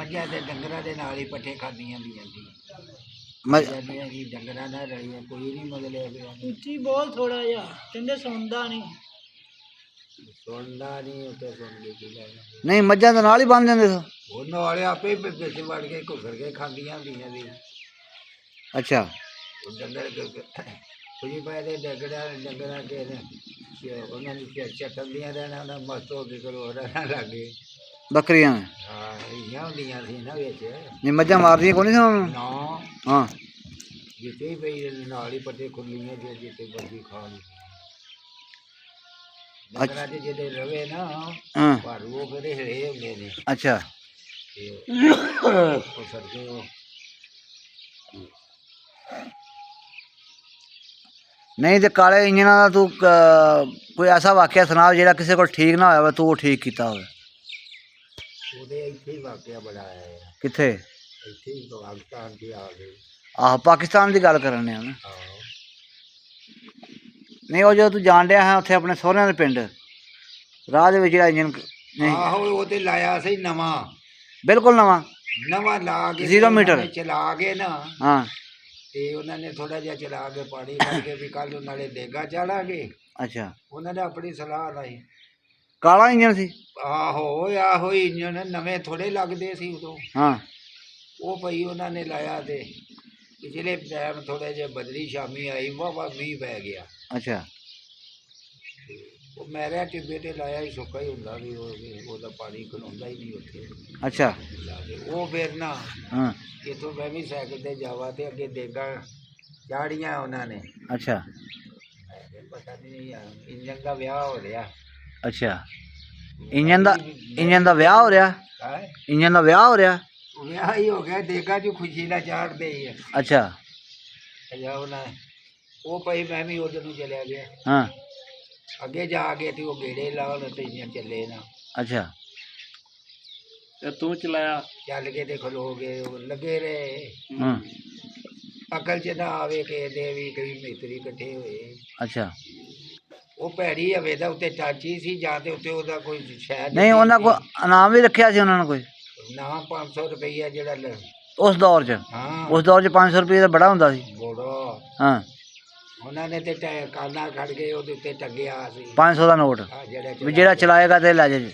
ਮੱਝਾਂ ਤੇ ਡੰਗਰਾਂ ਦੇ ਨਾਲ ਹੀ ਪੱਠੇ ਖਾਂਦੀਆਂ ਵੀ ਜਾਂਦੀ ਮ- ਜਾਂਦੀਆਂ ਕਿ ਡੰਗਰਾਂ ਨਾਲ ਰਲੀਆਂ ਕੋਈ ਨਹੀਂ ਮਤਲਬ ਉੱਚੀ ਬੋਲ ਥੋੜਾ ਜਿਹਾ, ਕਹਿੰਦੇ ਸੁਣਦਾ ਨਹੀਂ। ਸੁਣਦਾ ਨਹੀਂ ਉੱਤੇ ਸੁਣਦੀ ਕੀ ਲੈਣਾ। ਨਹੀਂ ਮੱਝਾਂ ਦੇ ਨਾਲ ਹੀ ਬੰਨ ਜਾਂਦੇ ਸੋ। ਉਹ ਨਾਲੇ ਆਪੇ ਵਿੱਚ ਵੜ ਕੇ ਘੁਸਰ ਕੇ ਖਾਂਦੀਆਂ ਹੁੰਦੀਆਂ ਸੀ। ਅੱਛਾ ਉਹ ਡੰਗਰ ਕੁਝ ਪਏ ਦੇ ਡੰਗਰਾਂ ਕੇ ਉਹਨਾਂ ਨੂੰ ਚੱਟਦੀਆਂ ਰਹਿਣਾ ਉਹਨਾਂ ਮਸਤ ਹੋ ਕੇ ਕਰੋ ਰਹਿਣਾ ਲੱਗੇ। ਬੱਕਰੀਆਂ ਨੇ? ਹਾਂ ਇਹੀਆਂ ਹੁੰਦੀਆਂ ਸੀ ਨਾ ਵਿੱਚ। ਨਹੀਂ ਮੱਝਾਂ ਮਾਰਦੀਆਂ ਕੋਈ ਨਹੀਂ ਸੀ ਉਹਨਾਂ ਨੂੰ? ਨਾ ਹਾਂ ਜਿੱਥੇ ਹੀ ਪਈ ਨਾਲ ਹੀ ਪੱਟੇ ਖੁੱਲੀਆਂ ਜੇ ਜਿੱਥੇ ਮਰਜ਼ੀ ਖਾ ਲਈ। ਡੰਗਰਾਂ 'ਚ ਜਿਹੜੇ ਰਵੇ ਨਾ ਹਾਂ ਪਰ ਉਹ ਫਿਰ ਹਿਲੇ ਹੁੰਦੇ ਨੇ ਅੱਛਾ ਤੇ ਉਹ ਸਰਦੇ ਉਹ ਨਹੀਂ ਤੇ ਕਾਲੇ ਇੰਜਨਾਂ ਦਾ ਤੂੰ ਕੋਈ ਐਸਾ ਵਾਕਿਆ ਸੁਣਾ ਜਿਹੜਾ ਕਿਸੇ ਕੋਲ ਠੀਕ ਨਾ ਹੋਇਆ ਵਾ ਤੂੰ ਉਹ ਠੀਕ ਕੀਤਾ ਹੋਵੇ। ਉਹਦੇ ਇੱਥੇ ਹੀ ਵਾਕਿਆ ਬੜਾ ਆਇਆ ਕਿੱਥੇ? ਇੱਥੇ ਹੀ ਪਾਕਿਸਤਾਨ 'ਚ ਆ ਗਏ। ਆਹੋ ਪਾਕਿਸਤਾਨ ਦੀ ਗੱਲ ਕਰਨ ਡਿਆ ਨਾ। ਆਹੋ ਨਹੀਂ ਉਹ ਜਦੋਂ ਤੂੰ ਜਾਣ ਡਿਆ ਹੈ ਉੱਥੇ ਆਪਣੇ ਸਹੁਰਿਆਂ ਦੇ ਪਿੰਡ ਰਾਹ ਦੇ ਵਿੱਚ ਜਿਹੜਾ ਇੰਜਨ ਨਹੀਂ ਆਹੋ ਉਹ ਤੇ ਲਾਇਆ ਸੀ ਨਵਾਂ ਬਿਲਕੁਲ ਨਵਾਂ ਨਵਾਂ ਲਾ ਕੇ 0 ਮੀਟਰ ਚਲਾ ਕੇ ਨਾ ਹਾਂ ਤੇ ਉਹਨਾਂ ਨੇ ਥੋੜਾ ਜਿਹਾ ਚਲਾ ਕੇ ਪਾਣੀ ਕਰਕੇ ਵੀ ਕੱਲ ਨੂੰ ਨਾਲੇ ਦੇਗਾ ਚਾੜਾਂਗੇ। ਅੱਛਾ ਉਹਨਾਂ ਨੇ ਆਪਣੀ ਸਲਾਹ ਲਾਈ। ਕਾਲਾ ਇੰਜਨ ਸੀ? ਆਹੋ ਇੰਜਣ ਨਵੇਂ ਥੋੜੇ ਲੱਗਦੇ ਸੀ ਉਦੋਂ। ਹਾਂ ਉਹ ਪਈ ਉਹਨਾਂ ਨੇ ਲਾਇਆ ਤੇ ਪਿਛਲੇ ਟਾਈਮ ਥੋੜੇ ਜਿਹੇ ਬਦਲੀ ਸ਼ਾਮੀ ਆਈ ਵਾਹ ਮੀਂਹ ਪੈ ਗਿਆ। ਅੱਛਾ ਉਹ ਮੈਰਿਆ ਟਿੱਬੇ ਤੇ ਲਾਇਆ ਹੀ ਸੁੱਕਾ ਹੀ ਹੁੰਦਾ ਵੀ ਉਹਦਾ ਪਾਣੀ ਖਲੋਂਦਾ ਹੀ ਨਹੀਂ ਉੱਥੇ। ਅੱਛਾ ਉਹ ਫਿਰ ਨਾ ਹਾਂ ਇੱਥੋਂ ਮੈਂ ਵੀ ਸਾਈਕਲ ਤੇ ਜਾਵਾ ਤੇ ਅੱਗੇ ਦੇਗਾ ਚਾੜੀਆਂ ਉਹਨਾਂ ਨੇ। ਅੱਛਾ ਮੈਂ ਕਿਹਾ ਪਤਾ ਨਹੀਂ ਇੰਜਣ ਦਾ ਵਿਆਹ ਹੋ ਰਿਹਾ। ਅੱਛਾ ਇੰਜਨ ਦਾ ਵਿਆਹ ਹੋ ਰਿਹਾ? ਹੈ ਇੰਜਨ ਦਾ ਵਿਆਹ ਹੋ ਰਿਹਾ? ਵਿਆਹ ਹੀ ਹੋ ਗਿਆ ਦੇਗਾ ਜੋ ਖੁਸ਼ੀ ਨਾਲ ਚਾੜਦੇ ਹੀ ਆ। ਅੱਛਾ ਅਜਾ ਉਹਨਾਂ ਉਹ ਪਈ ਮੈਂ ਵੀ ਉਧਰ ਨੂੰ ਚਲਿਆ ਗਿਆ। ਹਾਂ ਅੱਗੇ ਜਾ ਕੇ ਤੇ ਉਹ ਗੇੜੇ ਲਾਉਣ ਤੇ ਇੰਜਣ ਚੱਲੇ ਨਾ। ਅੱਛਾ ਤੇ ਤੂੰ ਚਲਾਇਆ? ਚੱਲ ਕੇ ਤੇ ਖਲੋ ਗਏ ਉਹ ਲੱਗੇ ਰਹੇ। ਹਾਂ ਅਕਲ 'ਚ ਨਾ ਆਵੇ ਕਿਸੇ ਦੇ ਵੀ ਕਈ ਮਿਸਤਰੀ ਇਕੱਠੇ ਹੋਏ। ਅੱਛਾ ਉਹ ਭੈੜੀ ਹਵੇ ਦਾ ਉੱਤੇ ਚਾਚੀ ਸੀ ਜਾਂ ਤੇ ਉੱਤੇ ਉਹਦਾ ਕੋਈ ਸ਼ਾਇਦ ਨਹੀਂ ਉਹਨਾਂ ਕੋਲ ਇਨਾਮ ਵੀ ਰੱਖਿਆ ਸੀ ਉਹਨਾਂ ਨੇ ਕੋਈ ਨਾ 500 ਰੁਪਈਆ ਜਿਹੜਾ ਉਸ ਦੌਰ 'ਚ? ਹਾਂ ਉਸ ਦੌਰ 'ਚ 500 ਰੁਪਏ ਦਾ ਬੜਾ ਹੁੰਦਾ ਸੀ। ਬੋੜੋ ਹਾਂ ਉਹਨਾਂ ਨੇ ਤੇ ਕਾਨਾ ਖੜ ਕੇ ਉਹਦੇ ਉੱਤੇ ਟੰਗਿਆ ਸੀ 500 ਦਾ ਨੋਟ ਜਿਹੜਾ ਵੀ ਜਿਹੜਾ ਚਲਾਏਗਾ ਤੇ ਲੈ ਜਾਏ।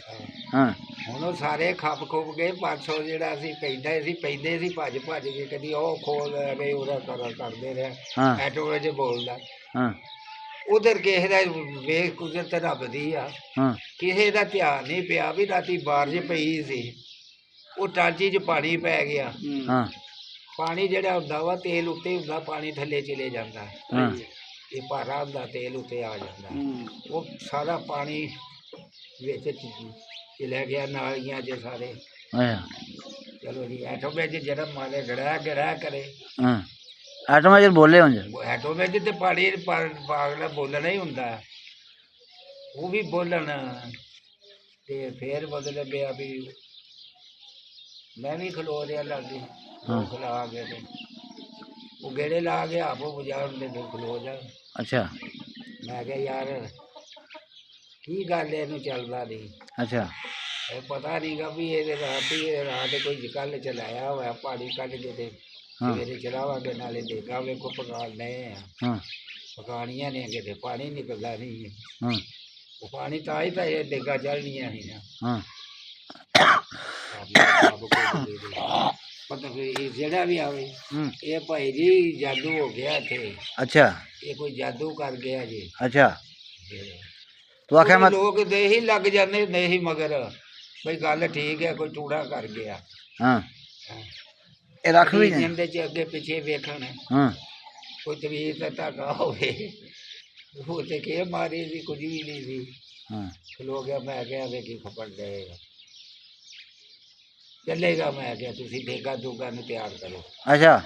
ਹਾਂ ਹੁਣ ਉਹ ਸਾਰੇ ਖੱਪ ਖੁੱਪ ਗਏ 500 ਜਿਹੜਾ ਅਸੀਂ ਪੈਂਦੇ ਸੀ ਭੱਜ ਕੇ ਕਦੀ ਉਹ ਖੋਲ ਰਹੇ ਉਹਦਾ ਕਰਦੇ ਰਹੇ। ਹਾਂ ਐਟੋ ਵਿੱਚ ਬੋਲਦਾ ਹਾਂ ਉਧਰ ਕਿਸੇ ਦਾ ਵੇਖ ਕੁਦਰਤ ਰੱਬ ਦੀ ਆ। ਹਾਂ ਕਿਸੇ ਦਾ ਧਿਆਨ ਨਹੀਂ ਪਿਆ ਵੀ ਰਾਤੀ ਬਾਰਿਸ਼ ਪਈ ਸੀ ਉਹ ਟਾਂਚੀ 'ਚ ਪਾਣੀ ਪੈ ਗਿਆ। ਹਾਂ ਪਾਣੀ ਜਿਹੜਾ ਹੁੰਦਾ ਵਾ ਤੇਲ ਉੱਤੇ ਹੁੰਦਾ ਪਾਣੀ ਥੱਲੇ ਚਲੇ ਜਾਂਦਾ। ਹਾਂ ਇਹ ਭਾਰਾ ਹੁੰਦਾ ਤੇਲ ਉੱਤੇ ਆ ਜਾਂਦਾ। ਉਹ ਸਾਰਾ ਪਾਣੀ ਵਿੱਚ ਚਲੇ ਗਿਆ ਨਾਲੀਆਂ 'ਚ ਸਾਰੇ। ਅੱਛਾ ਚਲੋ ਜੀ ਐਟੋਮੇ 'ਚ ਜਨਮ ਮਾਰੇ ਗੜਾ ਕਰੇ। ਹਾਂ ਆਟੋਮੈਟਿਕ ਬੋਲੇ ਹੁੰਦੇ ਐਟੋਮੇ 'ਚ ਤੇ ਪਾਣੀ ਪਾਗਲ ਬੋਲਣਾ ਹੀ ਹੁੰਦਾ। ਉਹ ਵੀ ਬੋਲਣ ਤੇ ਫੇਰ ਬਦਲ ਪਿਆ ਵੀ ਮੈਂ ਵੀ ਖਲੋ ਰਿਹਾ ਲਾਗੇ। ਖਲਾ ਕੇ ਤੇ ਉਹ ਗੇੜੇ ਲਾ ਕੇ ਆਪੋ ਬਜਾਉਣ ਦੇ ਖਲੋ ਜਾ। ਅੱਛਾ ਮੈਂ ਕਿਹਾ ਯਾਰ ਕੀ ਗੱਲ ਇਹਨੂੰ ਚੱਲਦਾ ਨਹੀਂ। ਅੱਛਾ ਇਹ ਪਤਾ ਨਹੀਂਗਾ ਵੀ ਇਹਦੇ ਰਾਤ ਕੋਈ ਕੱਲ ਚਲਾਇਆ ਹੋਇਆ ਪਾਣੀ ਕੱਢ ਕੇ ਤੇ ਸਵੇਰੇ ਚਲਾਵਾਂਗੇ ਨਾਲੇ ਦੇਗਾ ਵੇਖੋ ਪਕਾ ਲਏ ਆ। ਹਾਂ ਪਕਾਣੀਆਂ ਨੇ ਕਿਤੇ ਪਾਣੀ ਨਿਕਲਦਾ ਨਹੀਂ। ਹਾਂ ਉਹ ਪਾਣੀ ਤਾਂ ਹੀ ਤਾਂ ਇਹ ਦੇਗਾ ਚੜ੍ਹਨੀਆਂ ਸੀ ਨਾ। ਹਾਂ ਪਤਾ ਇਹ ਜਿਹੜਾ ਵੀ ਆਵੇ ਇਹ ਭਾਈ ਜੀ ਜਾਦੂ ਹੋ ਗਿਆ ਇੱਥੇ। ਅੱਛਾ ਇਹ ਕੋਈ ਜਾਦੂ ਕਰ ਗਿਆ ਜੀ। ਅੱਛਾ ਤੂੰ ਆਖਿਆ ਮੈਂ ਲੋਕ ਦੇ ਹੀ ਲੱਗ ਜਾਂਦੇ ਨਹੀਂ ਮਗਰ ਬਈ ਗੱਲ ਠੀਕ ਹੈ ਕੋਈ ਟੂੜਾ ਕਰ ਗਿਆ। ਹਾਂ ਇਹ ਰੱਖ ਵੀ ਇੰਜਣ ਦੇ ਚ ਅੱਗੇ ਪਿੱਛੇ ਵੇਖਣ ਹਾਂ ਕੋਈ ਤਵੀਰ ਦਾ ਧਾਗਾ ਹੋਵੇ ਉਹ ਤੇ ਕੇ ਮਾਰੀ ਸੀ ਕੁਝ ਵੀ ਨਹੀਂ ਸੀ। ਹਾਂ ਖਲੋ ਗਿਆ ਮੈਂ ਕਿਹਾ ਵੇਖੀ ਖਪੜ ਜਾਏਗਾ ਚੱਲੇਗਾ। ਮੈਂ ਕਿਹਾ ਤੁਸੀਂ ਦੇਗਾ ਦੂਗਾ ਨੂੰ ਤਿਆਰ ਕਰੋ। ਅੱਛਾ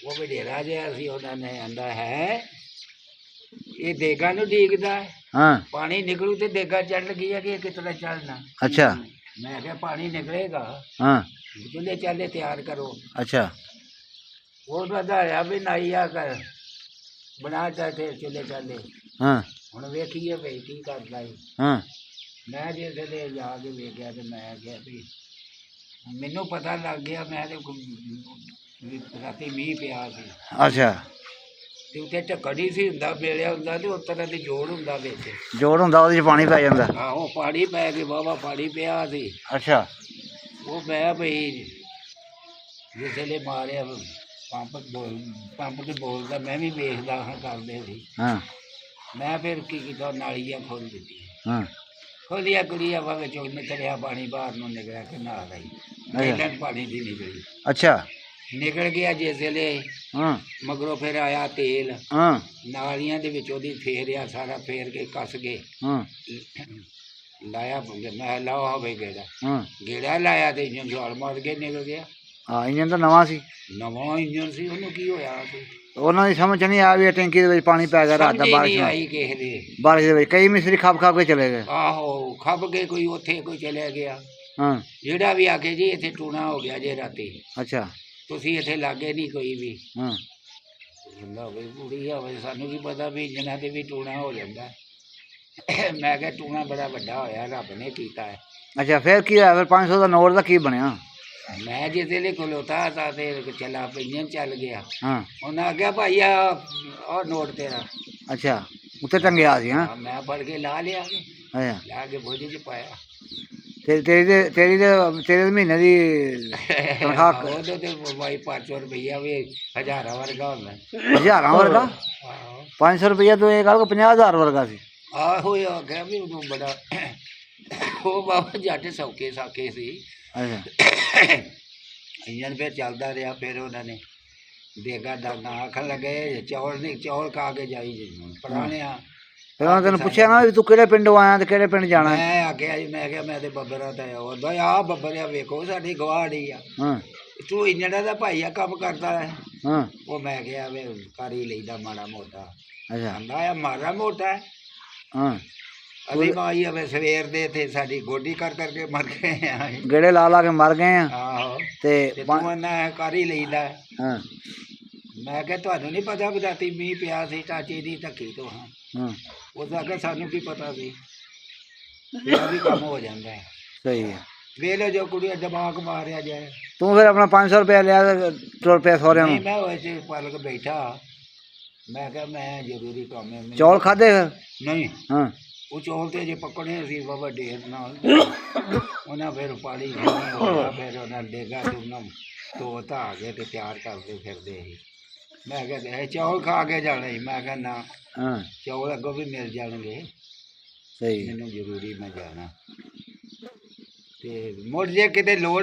ਉਹ ਵਡੇਰਾ ਜਿਹਾ ਸੀ ਉਹਨਾਂ ਨੇ ਆਂਦਾ ਹੈ ਇਹ ਦੇਗਾ ਨੂੰ ਡੀਕਦਾ ਹਾਂ ਪਾਣੀ ਨਿਕਲੂ ਤੇ ਦੇਗਾ ਚੜ੍ਹ ਗਈ ਹੈ ਕਿ ਕਿਤਨਾ ਚੜ੍ਹਨਾ। ਅੱਛਾ ਮੈਂ ਕਿਹਾ ਪਾਣੀ ਨਿਕਲੇਗਾ ਹਾਂ ਚੁੱਲ੍ਹੇ ਚਾਲੇ ਤਿਆਰ ਕਰੋ। ਅੱਛਾ ਉਹ ਵਧਾਇਆ ਵੀ ਨਾਈ ਆ ਕਰ ਬਣਾ ਚਾਹਤੇ ਚੁੱਲ੍ਹੇ ਚਾਲੇ। ਹਾਂ ਹੁਣ ਵੇਖੀਏ ਭਈ ਕੀ ਕਰਦਾ ਹੈ। ਹਾਂ ਮੈਂ ਜੇ ਤੇ ਜਾ ਕੇ ਵੇਖਿਆ ਤੇ ਮੈਂ ਕਿਹਾ ਵੀ ਮੈਨੂੰ ਪਤਾ ਲੱਗ ਗਿਆ ਮੈਂ ਤੇ ਵੀ ਰਾਤੀ ਮੀਂਹ ਪਿਆ ਸੀ ਅੱਛਾ ਤੇ ਉੱਤੇ ਢੱਕਣ ਹੀ ਸੀ ਹੁੰਦਾ ਮਿਲਿਆ ਹੁੰਦਾ ਤੇ ਉਸ ਤਰ੍ਹਾਂ ਦੇ ਜੋੜ ਹੁੰਦਾ ਵਿੱਚ ਜੋੜ ਹੁੰਦਾ ਉਹਦੇ 'ਚ ਪਾਣੀ ਪੈ ਜਾਂਦਾ ਆਹੋ ਪਾਣੀ ਪੈ ਕੇ ਵਾਹਵਾ ਪਾਣੀ ਪਿਆ ਸੀ ਅੱਛਾ ਉਹ ਮੈਂ ਬਈ ਜਿਸ ਵੇਲੇ ਮਾਰਿਆ ਪੰਪ ਤੇ ਬੋਲਦਾ ਮੈਂ ਵੀ ਵੇਖਦਾ ਹਾਂ ਕਰਦੇ ਸੀ ਹਾਂ ਮੈਂ ਫਿਰ ਕੀ ਕੀਤਾ ਨਾਲੀਆਂ ਖੋਲ੍ਹ ਦਿੱਤੀਆਂ ਹਾਂ ਖੋਲੀਆਂ ਕੁੜੀਆਂ ਵਾ ਵਿੱਚੋਂ ਨਿਕਲਿਆ ਪਾਣੀ ਬਾਹਰ ਨੂੰ ਨਿਕਲਿਆ ਕਿ ਨਾਲ ਆਈ ਪਹਿਲਾਂ ਪਾਣੀ ਦੀ ਨਿਕਲੀ ਅੱਛਾ ਨਿਕਲ ਗਿਆ ਜਿਸ ਵੇਲੇ ਹਾਂ ਮਗਰੋਂ ਫਿਰ ਆਇਆ ਤੇਲ ਹਾਂ ਨਾਲੀਆਂ ਦੇ ਵਿੱਚ ਉਹਦੀ ਫੇਰਿਆ ਸਾਰਾ ਫੇਰ ਕੇ ਕੱਸ ਕੇ ਹਾਂ ਲਾਇਆ ਮੈਂ ਲਾਇਆ ਹੋਵੇ ਗੇੜਾ ਹਾਂ ਗੇੜਾ ਲਾਇਆ ਤੇ ਇੰਜਨ ਛਾਲ ਮਾਰ ਕੇ ਨਿਕਲ ਗਿਆ ਹਾਂ ਇੰਜਨ ਤਾਂ ਨਵਾਂ ਸੀ ਨਵਾਂ ਇੰਜਨ ਸੀ ਉਹਨੂੰ ਕੀ ਹੋਇਆ ਸੀ ਉਹਨਾਂ ਦੀ ਸਮਝ 'ਚ ਨਹੀਂ ਆ ਵੀ ਇਹ ਟੈਂਕੀ ਦੇ ਵਿੱਚ ਪਾਣੀ ਪੈ ਗਿਆ ਰਾਤ ਦਾ ਸਮਝ ਬਾਰਿਸ਼ ਨਹੀਂ ਨਾਲ ਆਈ ਕਿਸੇ ਦੇ ਬਾਰਿਸ਼ ਦੇ ਵਿੱਚ ਕਈ ਮਿਸਤਰੀ ਖੱਪ ਖੱਪ ਕੇ ਚਲੇ ਗਏ ਆਹੋ ਖੱਬ ਕੇ ਕੋਈ ਉੱਥੇ ਕੋਈ ਚਲਿਆ ਗਿਆ ਹਾਂ ਜਿਹੜਾ ਵੀ ਆ ਕੇ ਜੀ ਇੱਥੇ ਟੂਣਾ ਹੋ ਗਿਆ ਜੇ ਰਾਤੀ ਅੱਛਾ ਤੁਸੀਂ ਇੱਥੇ ਲਾਗੇ ਨਹੀਂ ਕੋਈ ਵੀ ਹਾਂ ਹੁੰਦਾ ਹੋਵੇ ਕੁੜੀ ਹੋਵੇ ਸਾਨੂੰ ਵੀ ਪਤਾ ਵੀ ਇੰਜਨਾਂ ਤੇ ਵੀ ਟੂਣਾ ਹੋ ਜਾਂਦਾ ਮੈਂ ਕਿਹਾ ਟੂਣਾ ਬੜਾ ਵੱਡਾ ਹੋਇਆ ਰੱਬ ਨੇ ਕੀਤਾ ਹੈ ਅੱਛਾ ਫਿਰ ਕੀ ਹੋਇਆ ਫਿਰ 500 ਦਾ ਨੋਟ ਦਾ ਕੀ ਬਣਿਆ ਮੈਂ ਜਿਸ ਵੇਲੇ ਖਲੋਤਾ ਤਾਂ ਤੇ ਚੱਲਾ ਇੰਜਨ ਚੱਲ ਗਿਆ ਹਾਂ ਉਹਨਾਂ ਆਖਿਆ ਭਾਈ ਆਹ ਨੋਟ ਤੇਰਾ ਅੱਛਾ ਉੱਤੇ ਟੰਗਿਆ ਸੀ ਹਾਂ ਮੈਂ ਫੜ ਕੇ ਲਾ ਲਿਆ ਅੱਛਾ ਲਾ ਕੇ ਬੋਝੇ 'ਚ ਪਾਇਆ ਤੇਰੇ ਦੇ ਮਹੀਨੇ ਦੀ ਤਨਖਾਹ ਉਹਦੇ ਤੇ ਭਾਈ 500 ਰੁਪਈਆ ਵੀ ਹਜ਼ਾਰਾਂ ਵਰਗਾ ਹੁੰਦਾ ਹਜ਼ਾਰਾਂ ਵਰਗਾ ਆਹੋ 500 ਰੁਪਈਆ ਤੋਂ ਇਹ ਗੱਲ 50,000 ਵਰਗਾ ਸੀ ਆਹੋ ਇਹ ਆਖਿਆ ਵੀ ਉਦੋਂ ਬੜਾ ਉਹ ਬਾਬਾ ਜੱਟ ਸੌਕੇ ਸਾਕੇ ਸੀ ਅੱਛਾ ਇੰਜਨ ਫਿਰ ਚੱਲਦਾ ਰਿਹਾ ਫਿਰ ਉਹਨਾਂ ਨੇ ਦੇਗਾ ਦਾਗਾ ਆਖਣ ਲੱਗੇ ਚੌਲ ਖਾ ਕੇ ਜਾਈ ਜੀ ਪੁਰਾਣਿਆ ਫਿਰ ਉਹਨਾਂ ਤੈਨੂੰ ਪੁੱਛਿਆ ਨਾ ਵੀ ਤੂੰ ਕਿਹੜੇ ਪਿੰਡੋਂ ਆਇਆ ਤੇ ਕਿਹੜੇ ਪਿੰਡ ਜਾਣਾ ਹੈ ਮੈਂ ਆਖਿਆ ਜੀ ਮੈਂ ਕਿਹਾ ਮੈਂ ਤੇ ਬੱਬਰਾਂ ਦਾ ਆਉਂਦਾ ਆ ਬੱਬਰਿਆ ਵੇਖੋ ਸਾਡੀ ਗਵਾੜੀ ਆ ਹਾਂ ਤੂੰ ਇੰਜਣਾ ਦਾ ਭਾਈ ਆ ਕੰਮ ਕਰਦਾ ਹੈ ਹਾਂ ਉਹ ਮੈਂ ਕਿਹਾ ਵੇ ਕਰ ਹੀ ਲਈਦਾ ਮਾੜਾ ਮੋਟਾ ਅੱਛਾ ਕਹਿੰਦਾ ਆ ਮਾੜਾ ਮੋਟਾ ਹੈ ਹਾਂ ਅਸੀਂ ਮਾਈ ਆ ਸਵੇਰ ਦੇ ਇੱਥੇ ਸਾਡੀ ਗੋਡੀ ਕਰ ਕਰਕੇ ਮਰ ਗਏ ਆ ਗੇੜੇ ਲਾ ਲਾ ਕੇ ਮਰ ਗਏ ਆ ਆਹੋ ਤੇ ਤੇ ਤੂੰ ਨਾ ਕਰ ਹੀ ਲਈਦਾ ਹਾਂ ਮੈਂ ਕਿਹਾ ਤੁਹਾਨੂੰ ਨਹੀਂ ਪਤਾ ਵੀ ਰਾਤੀ ਮੀਂਹ ਪਿਆ ਸੀ ਚਾਚੀ ਦੀ ਧੱਕੀ ਤੋਂ ਹਾਂ ਹਾਂ ਉਹਦਾ ਕਿ ਸਾਨੂੰ ਕੀ ਪਤਾ ਸੀ ਇਹ ਵੀ ਕੰਮ ਹੋ ਜਾਂਦਾ ਹੈ ਸਹੀ ਹੈ ਵੇਲੇ ਜੋ ਕੁੜੀਆਂ ਦਿਮਾਗ ਮਾਰਿਆ ਜਾਏ ਤੂੰ ਫਿਰ ਆਪਣਾ 500 ਰੁਪਇਆ ਲਿਆ ਤੇ ਤੁਰ ਪਿਆ ਸਹੁਰਿਆਂ ਨਹੀਂ ਨੂੰ ਮੈਂ ਵੈਸੇ ਪਲਕ ਬੈਠਾ ਮੈਂ ਕਿਹਾ ਮੈਂ ਜ਼ਰੂਰੀ ਕੰਮ ਹੈ ਮੈਨੂੰ- ਚੌਲ ਖਾਦੇ ਫਿਰ ਨਹੀਂ ਹਾਂ ਉਹ ਚੌਲ ਤੇ ਜੇ ਪਕੜੇ ਸੀ ਬਾਬਾ ਢੇਰ ਨਾਲ ਉਹਨਾਂ ਫਿਰ ਪਾਣੀ ਹੋਇਆ ਫਿਰ ਉਹਨਾਂ ਡੇਗਾ ਤੁਮ ਧੋ ਧਾ ਕੇ ਤੇ ਤਿਆਰ ਕਰਦੇ ਫਿਰਦੇ ਸੀ ਮੈਂ ਕਿਹਾ ਇਹ ਚੌਲ ਖਾ ਕੇ ਜਾਣੇ ਮੈਂ ਕਿਹਾ ਨਾ ਹਾਂ ਚੌਲ ਅੱਗੋਂ ਵੀ ਮਿਲ ਜਾਣਗੇ ਸਹੀ ਹੈ ਮੈਨੂੰ ਜ਼ਰੂਰੀ ਮੈਂ ਜਾਣਾ ਤੇ ਮੁੜ ਜੇ ਕਿਤੇ ਲੋੜ